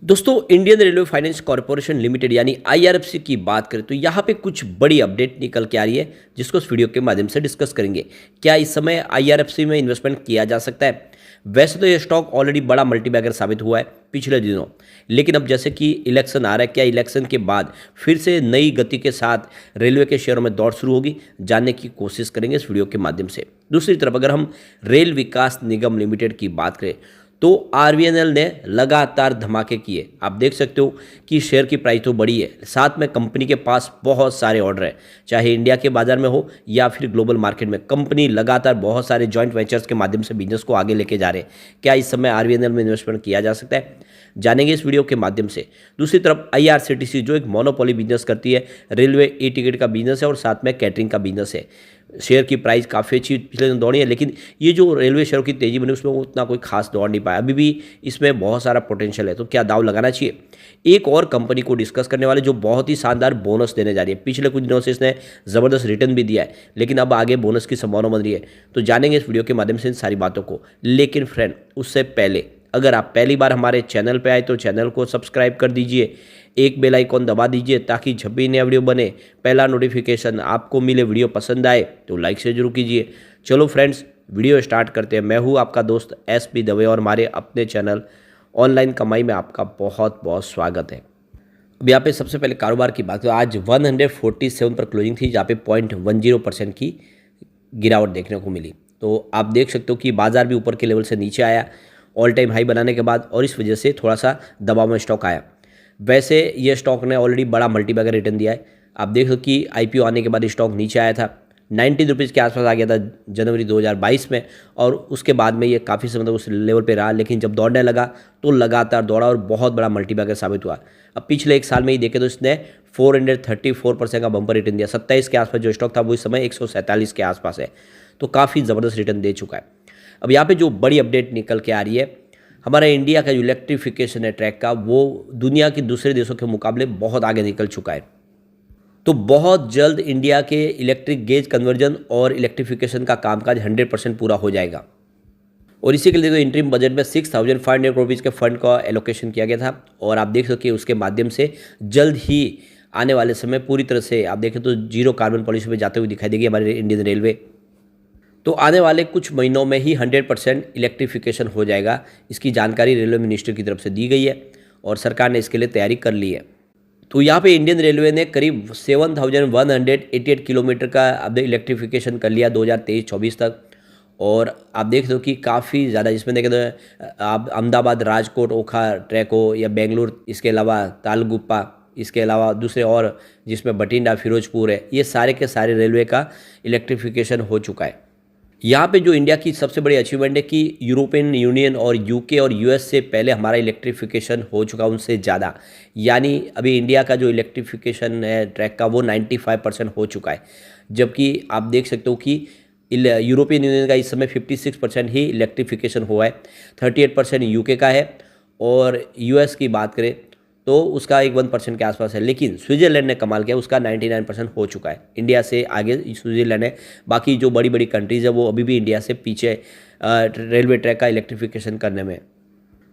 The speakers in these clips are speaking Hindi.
दोस्तों Indian railway finance corporation limited यानी आईआरएफसी की बात करें तो यहाँ पे कुछ बड़ी अपडेट निकल के आ रही है जिसको इस वीडियो के माध्यम से डिस्कस करेंगे। क्या इस समय आईआरएफसी में इन्वेस्टमेंट किया जा सकता है? वैसे तो ये स्टॉक ऑलरेडी बड़ा मल्टीबैगर साबित हुआ है पिछले दिनों, लेकिन अब जैसे कि इलेक्शन आ रहा है, क्या इलेक्शन के बाद फिर से नई गति के साथ रेलवे के शेयरों में दौड़ शुरू होगी? जानने की कोशिश करेंगे इस वीडियो के माध्यम से। दूसरी तरफ अगर हम रेल विकास निगम लिमिटेड की बात करें तो आरवीएनएल ने लगातार धमाके किए। आप देख सकते हो कि शेयर की प्राइस तो बढ़ी है, साथ में कंपनी के पास बहुत सारे ऑर्डर हैं, चाहे इंडिया के बाजार में हो या फिर ग्लोबल मार्केट में। कंपनी लगातार बहुत सारे जॉइंट वेंचर्स के माध्यम से बिजनेस को आगे लेके जा रहे हैं। क्या इस समय आरवीएनएल में इन्वेस्टमेंट किया जा सकता है? जानेंगे इस वीडियो के माध्यम से। दूसरी तरफ आईआरसीटीसी जो एक मोनोपोली बिजनेस करती है, रेलवे ई टिकट का बिजनेस है और साथ में कैटरिंग का बिजनेस है। शेयर की प्राइस काफ़ी अच्छी पिछले दिन दौड़ी है, लेकिन ये जो रेलवे शेयर की तेज़ी बनी उसमें उतना कोई खास दौड़ नहीं पाया। अभी भी इसमें बहुत सारा पोटेंशियल है, तो क्या दाव लगाना चाहिए? एक और कंपनी को डिस्कस करने वाले जो बहुत ही शानदार बोनस देने जा रही है। पिछले कुछ दिनों से इसने ज़बरदस्त रिटर्न भी दिया है, लेकिन अब आगे बोनस की संभावना बन रही है। तो जानेंगे इस वीडियो के माध्यम से इन सारी बातों को। लेकिन फ्रेंड, उससे पहले अगर आप पहली बार हमारे चैनल पर आए तो चैनल को सब्सक्राइब कर दीजिए, एक बेल आइकॉन दबा दीजिए ताकि जब भी नया वीडियो बने पहला नोटिफिकेशन आपको मिले। वीडियो पसंद आए तो लाइक से जरूर कीजिए। चलो फ्रेंड्स, वीडियो स्टार्ट करते हैं। मैं हूँ आपका दोस्त SP दवे और हमारे अपने चैनल ऑनलाइन कमाई में आपका बहुत बहुत स्वागत है। अब यहाँ पे सबसे पहले कारोबार की बात करें, आज 147 पर क्लोजिंग थी, जहाँ पे 0.10% की गिरावट देखने को मिली। तो आप देख सकते हो कि बाजार भी ऊपर के लेवल से नीचे आया ऑल टाइम हाई बनाने के बाद, और इस वजह से थोड़ा सा दबाव में स्टॉक आया। वैसे ये स्टॉक ने ऑलरेडी बड़ा मल्टीबैगर रिटर्न दिया है। आप देख लो कि IPO आने के बाद स्टॉक नीचे आया था, 19 रुपीज़ के आसपास आ गया था जनवरी 2022 में, और उसके बाद में ये काफ़ी समय तक उस लेवल पे रहा। लेकिन जब दौड़ने लगा तो लगातार दौड़ा और बहुत बड़ा मल्टीबैगर साबित हुआ। अब पिछले एक साल में ही देखें तो इसने 434% का बम्पर रिटर्न दिया। 27 के आसपास जो स्टॉक था वो इस समय 147 के आसपास है, तो काफ़ी ज़बरदस्त रिटर्न दे चुका है। अब यहाँ पर जो बड़ी अपडेट निकल के आ रही है, हमारा इंडिया का जो इलेक्ट्रिफिकेशन है ट्रैक का, वो दुनिया के दूसरे देशों के मुकाबले बहुत आगे निकल चुका है। तो बहुत जल्द इंडिया के इलेक्ट्रिक गेज कन्वर्जन और इलेक्ट्रिफिकेशन का कामकाज 100% पूरा हो जाएगा। और इसी के लिए तो इंटरिम बजट में 6,500 करोड़ रुपीज़ के फंड का एलोकेशन किया गया था, और आप देख सकते हैं उसके माध्यम से जल्द ही आने वाले समय पूरी तरह से आप देखें तो जीरो कार्बन पॉलिसी में जाते हुए दिखाई देगी हमारे इंडियन रेलवे। तो आने वाले कुछ महीनों में ही 100% इलेक्ट्रिफिकेशन हो जाएगा। इसकी जानकारी रेलवे मिनिस्टर की तरफ से दी गई है और सरकार ने इसके लिए तैयारी कर ली है। तो यहाँ पे इंडियन रेलवे ने करीब 7,188 किलोमीटर का अब इलेक्ट्रिफिकेशन कर लिया 2023-24 तक। और आप देख दो कि काफ़ी ज़्यादा, जिसमें देखें तो आप अहमदाबाद राजकोट ओखा ट्रैक हो या बेंगलुरु, इसके अलावा तालगुप्पा, इसके अलावा दूसरे और जिसमें बठिंडा फिरोजपुर है, ये सारे के सारे रेलवे का इलेक्ट्रिफिकेशन हो चुका है। यहाँ पे जो इंडिया की सबसे बड़ी अचीवमेंट है कि यूरोपियन यूनियन और UK और US से पहले हमारा इलेक्ट्रिफिकेशन हो चुका उनसे ज़्यादा। यानी अभी इंडिया का जो इलेक्ट्रिफिकेशन है ट्रैक का वो 95% हो चुका है, जबकि आप देख सकते हो कि यूरोपियन यूनियन का इस समय 56% ही इलेक्ट्रिफिकेशन हुआ है, 38% UK का है, और US की बात करें तो उसका एक 1% के आसपास है। लेकिन स्विट्ज़रलैंड ने कमाल किया, उसका 99% हो चुका है। इंडिया से आगे स्विट्ज़रलैंड है। बाकी जो बड़ी बड़ी कंट्रीज़ है वो अभी भी इंडिया से पीछे रेलवे ट्रैक का इलेक्ट्रिफिकेशन करने में।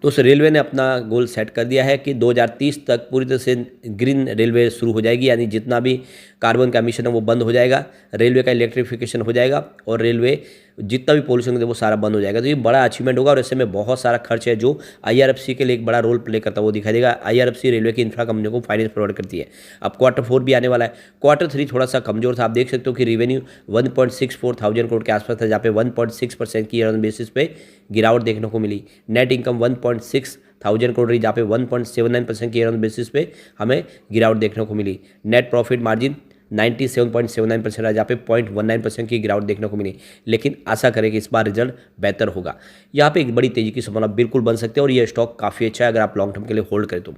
तो उस रेलवे ने अपना गोल सेट कर दिया है कि 2030 तक पूरी तरह से ग्रीन रेलवे शुरू हो जाएगी, यानी जितना भी कार्बन का एमिशन है वो बंद हो जाएगा, रेलवे का इलेक्ट्रिफिकेशन हो जाएगा और रेलवे जितना भी पोल्यूशन है वो सारा बंद हो जाएगा। तो ये बड़ा अचीवमेंट होगा और ऐसे में बहुत सारा खर्च है जो IRFC के लिए एक बड़ा रोल प्ले करता है वो दिखाई देगा। IRFC रेलवे की इंफ्रा कंपनियों को फाइनेंस प्रोवाइड करती है। अब Q4 भी आने वाला है। Q3 थोड़ा सा कमजोर था। आप देख सकते हो कि रेवेन्यू 1.64 थाउजेंड करोड़ के आसपास था, जहाँ पे 1.6% की ईयर बेसिस पे गिरावट देखने को मिली। नेट इनकम 1.6 थाउजेंड करोड़ रही, जहाँ पे 1.79% की ईयर बेसिस पे हमें गिरावट देखने को मिली। नेट प्रॉफिट मार्जिन 97.79% है, जहाँ पे 0.19% की गिरावट देखने को मिली। लेकिन आशा करें कि इस बार रिजल्ट बेहतर होगा। यहाँ पे एक बड़ी तेजी की संभावना बिल्कुल बन सकती है और ये स्टॉक काफ़ी अच्छा है अगर आप लॉन्ग टर्म के लिए होल्ड करें तो।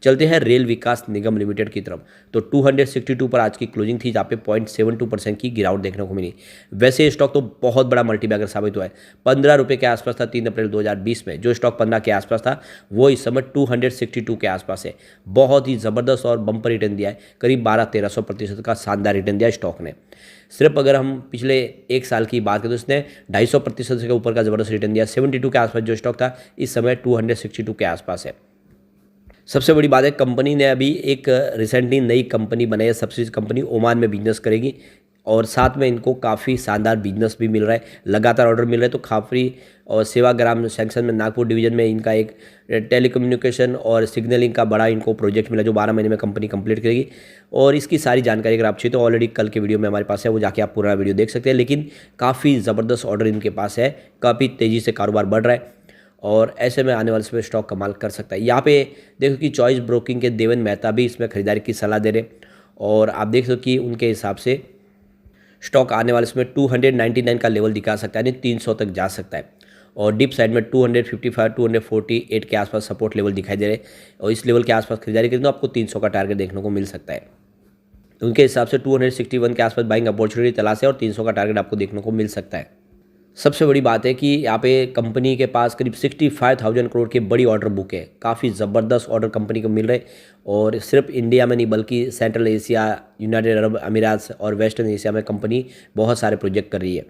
चलते हैं रेल विकास निगम लिमिटेड की तरफ। तो 262 पर आज की क्लोजिंग थी, जहाँ पे 0.72% की गिरावट देखने को मिली। वैसे ये स्टॉक तो बहुत बड़ा मल्टीबैगर साबित हुआ है। 15 रुपये के आसपास था 3 अप्रैल 2020 में। जो स्टॉक 15 के आसपास था वो इस समय 262 के आसपास है। बहुत ही ज़बरदस्त और बम्पर रिटर्न दिया है, करीब 12-1300% का शानदार रिटर्न दिया स्टॉक ने। सिर्फ अगर हम पिछले एक साल की बात करें तो इसने 250% से ऊपर का ज़बरदस्त रिटर्न दिया। 72 के आसपास जो स्टॉक था इस समय 262 के आसपास है। सबसे बड़ी बात है, कंपनी ने अभी एक रिसेंटली नई कंपनी बनाई है, सब्सिडी कंपनी, ओमान में बिजनेस करेगी और साथ में इनको काफ़ी शानदार बिजनेस भी मिल रहा है, लगातार ऑर्डर मिल रहे हैं। तो खाफरी और सेवाग्राम सेक्शन में नागपुर डिवीजन में इनका एक टेलीकम्युनिकेशन और सिग्नलिंग का बड़ा इनको प्रोजेक्ट मिला, जो 12 महीने में कंपनी कंप्लीट करेगी। और इसकी सारी जानकारी अगर आप चाहिए तो ऑलरेडी कल के वीडियो में हमारे पास है, वो जाके आप पूरा वीडियो देख सकते हैं। लेकिन काफ़ी ज़बरदस्त ऑर्डर इनके पास है, काफ़ी तेज़ी से कारोबार बढ़ रहा है और ऐसे में आने वाले समय स्टॉक कमाल कर सकता है। यहाँ पे देखो कि चॉइस ब्रोकिंग के देवेन मेहता भी इसमें खरीदारी की सलाह दे रहे और आप देख सकते कि उनके हिसाब से स्टॉक आने वाले समय 299 का लेवल दिखा सकता है, यानी 300 तक जा सकता है। और डिप साइड में 255 248 के आसपास सपोर्ट लेवल दिखाई दे रहे हैं और इस लेवल के आसपास खरीदारी करें तो आपको 300 का टारगेट देखने को मिल सकता है। तो उनके हिसाब से 261 के आसपास बाइंग अपॉर्चुनिटी तलाश है और 300 का टारगेट आपको देखने को मिल सकता है। सबसे बड़ी बात है कि यहाँ पे कंपनी के पास करीब 65,000 करोड़ के बड़ी ऑर्डर बुक है, काफ़ी ज़बरदस्त ऑर्डर कंपनी को मिल रहे और सिर्फ इंडिया में नहीं बल्कि सेंट्रल एशिया, यूनाइटेड अरब अमीरात और वेस्टर्न एशिया में कंपनी बहुत सारे प्रोजेक्ट कर रही है।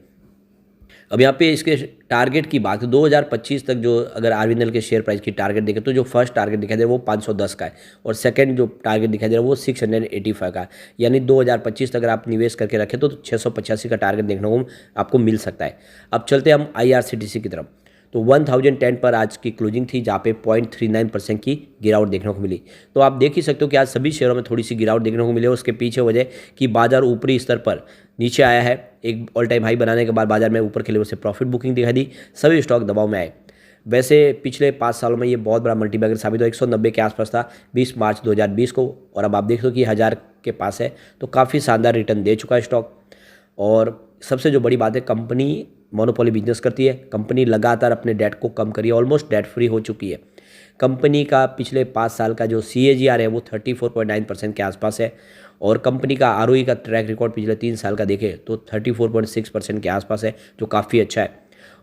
अब यहाँ पे इसके टारगेट की बात 2025 तक जो अगर आरबीएनएल के शेयर प्राइस की टारगेट देखें तो जो फर्स्ट टारगेट दिखाई दे रहा है वो 510 का है और सेकंड जो टारगेट दिखाई दे रहा है वो 685 का है। यानी 2025 तक अगर आप निवेश करके रखें तो 685 का टारगेट देखने को आपको मिल सकता है। अब चलते हैं हम IRCTC की तरफ। तो 1010 पर आज की क्लोजिंग थी, जहाँ पे 0.39% की गिरावट देखने को मिली। तो आप देख ही सकते हो कि आज सभी शेयरों में थोड़ी सी गिरावट देखने को मिली और उसके पीछे वजह कि बाजार ऊपरी स्तर पर नीचे आया है, एक ऑल टाइम हाई बनाने के बाद बाजार में ऊपर के लेवल से प्रॉफिट बुकिंग दिखाई दी, सभी स्टॉक दबाव में आए। वैसे पिछले 5 सालों में ये बहुत बड़ा मल्टीबैगर साबित हुआ, 190 के आसपास था 20 मार्च 2020 को और अब आप देख लो कि 1000 के पास है, तो काफ़ी शानदार रिटर्न दे चुका है स्टॉक। और सबसे जो बड़ी बात है, कंपनी मोनोपोली बिजनेस करती है, कंपनी लगातार अपने डेट को कम करी है, ऑलमोस्ट डेट फ्री हो चुकी है। कंपनी का पिछले 5 साल का जो CAGR है वो 34.9% के आसपास है और कंपनी का ROE का ट्रैक रिकॉर्ड पिछले 3 साल का देखें तो 34.6% के आसपास है, जो काफ़ी अच्छा है।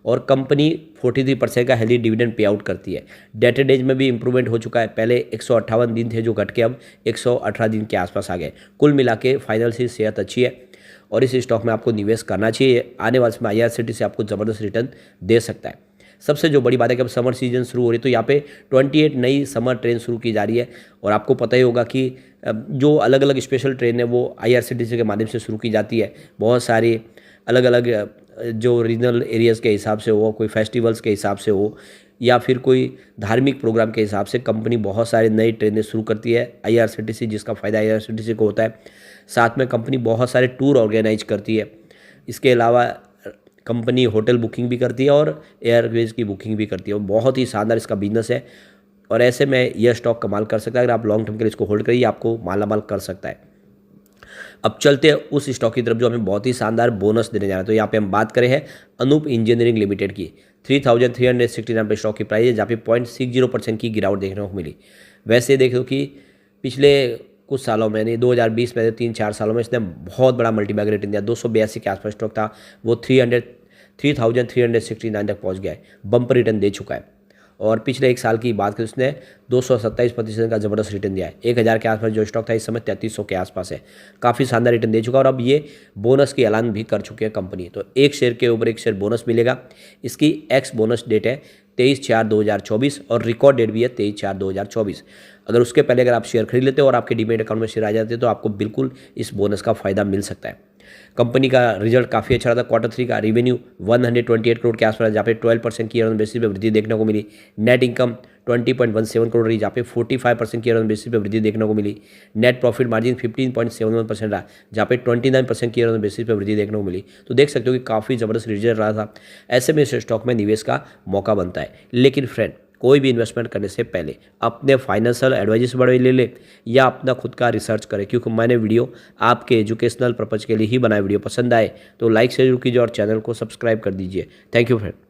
और कंपनी 43% का हेल्दी डिविडेंड पे आउट करती है। डेटर डेज में भी इंप्रूवमेंट हो चुका है, पहले 158 दिन थे जो घट के अब 118 दिन के आसपास आ गए। कुल मिला के फाइनल से सेहत अच्छी है और इस स्टॉक में आपको निवेश करना चाहिए। आने वाले समय IRCTC से आपको ज़बरदस्त रिटर्न दे सकता है। सबसे जो बड़ी बात है कि अब समर सीजन शुरू हो रही है तो यहाँ पे 28 नई समर ट्रेन शुरू की जा रही है और आपको पता ही होगा कि जो अलग अलग स्पेशल ट्रेन है वो IRCTC के माध्यम से शुरू की जाती है। बहुत सारी अलग अलग जो रीजनल एरियाज़ के हिसाब से हो, कोई फेस्टिवल्स के हिसाब से हो या फिर कोई धार्मिक प्रोग्राम के हिसाब से कंपनी बहुत सारी नई ट्रेनें शुरू करती है IRCTC, जिसका फ़ायदा IRCTC को होता है। साथ में कंपनी बहुत सारे टूर ऑर्गेनाइज करती है। इसके अलावा कंपनी होटल बुकिंग भी करती है और एयरवेज की बुकिंग भी करती है। बहुत ही शानदार इसका बिजनेस है और ऐसे में यह स्टॉक कमाल कर सकता है। अगर आप लॉन्ग टर्म के लिए इसको होल्ड करिए, आपको मालामाल कर सकता है। अब चलते हैं उस स्टॉक की तरफ जो हमें बहुत ही शानदार बोनस देने जा रहा है। तो यहाँ पे हम बात करें हैं अनूप इंजीनियरिंग लिमिटेड की। 3,369 पे स्टॉक की प्राइस है, जहाँ पे 0.60% की गिरावट देखने को मिली। वैसे देखो कि पिछले कुछ सालों में, यानी 2020 में 3-4 सालों में इसने बहुत बड़ा मल्टीबैगर रिटर्न दिया। 282 के आसपास स्टॉक था, वो 3,369 तक पहुँच गया है, बम्पर रिटर्न दे चुका है। और पिछले 1 साल की बात करें उसने 227% का ज़बरदस्त रिटर्न दिया है। 1000 के आसपास जो स्टॉक था इस समय 3300 के आसपास है, काफ़ी शानदार रिटर्न दे चुका। और अब ये बोनस की ऐलान भी कर चुकी है कंपनी। तो एक शेयर के ऊपर एक शेयर बोनस मिलेगा। इसकी एक्स बोनस डेट है 23/4/2024 और रिकॉर्ड डेट भी है 23/4/2024। अगर उसके पहले अगर आप शेयर खरीद लेते हो और आपके डीमैट अकाउंट में शेयर आ जाते हैं तो आपको बिल्कुल इस बोनस का फ़ायदा मिल सकता है। कंपनी का रिजल्ट काफ़ी अच्छा रहा था। Q3 का रेवेन्यू 128 करोड़ के आसपास, जहाँ पे 12% की ईयर ऑन बेसिस पे वृद्धि देखने को मिली। नेट इनकम 20.17 करोड़ रही, जहाँ पे 45% की ईयर ऑन बेसिस पे वृद्धि देखने को मिली। नेट प्रॉफिट मार्जिन 15.71% रहा, जहाँ पे 29% की ईयर ऑन बेसिस पे वृद्धि देखने को मिली। तो देख सकते हो कि काफ़ी ज़बरदस्त रिजल्ट रहा था। ऐसे में इस स्टॉक में निवेश का मौका बनता है। लेकिन फ्रेंड, कोई भी इन्वेस्टमेंट करने से पहले अपने फाइनेंशियल एडवाइजर से बड़े ले ले या अपना खुद का रिसर्च करें, क्योंकि मैंने वीडियो आपके एजुकेशनल पर्पज़ के लिए ही बनाया। वीडियो पसंद आए तो लाइक शेयर कीजिए और चैनल को सब्सक्राइब कर दीजिए। Thank you friend.